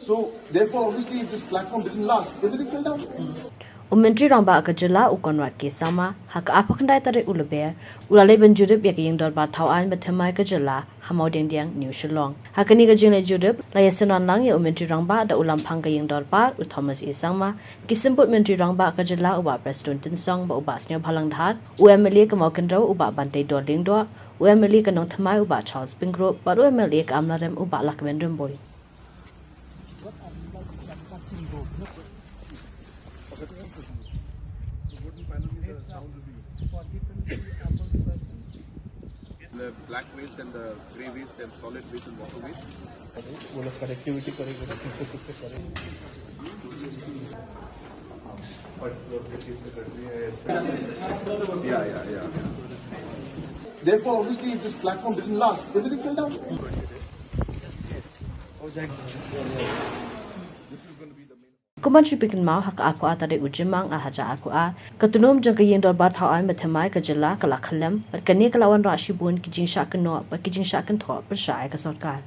So therefore, obviously, if this platform didn't last, everything fell down. Umentri ramba ka Jylla Conrad ke Sangma hak apakandai tare ulabe ulale ben Jurip ya Ïingdorbar Thawaiñ Thymmai ka Jylla Mawdiangdiang New Shillong hakani ka Jylla Jurip la yasenan lang ya umentri ramba da ulam phang ka Ïingdorbar u Thomas e Sangma kisimput mentri ramba ka Jylla uba president tinsong ba uba snyo phalang dhat u MLA ka mawkendro uba bantay doling do u MLA ka nong Thymmai uba Charles Pingro ba u MLA ka amlarem uba lakmendrem boy The black waste and the grey waste and solid waste and water waste. Connectivity Yeah. Therefore, obviously, if this platform didn't last, everything fell down. Kuman shipikin mau hak aku atade ujimang haja aku katunom jang ka Ïingdorbar Thawaiñ Thymmai ka Jylla kala khalam kani kalawan rashi bun ki jing sha kan no ba ki jing sha kan tho par sha ka sarkar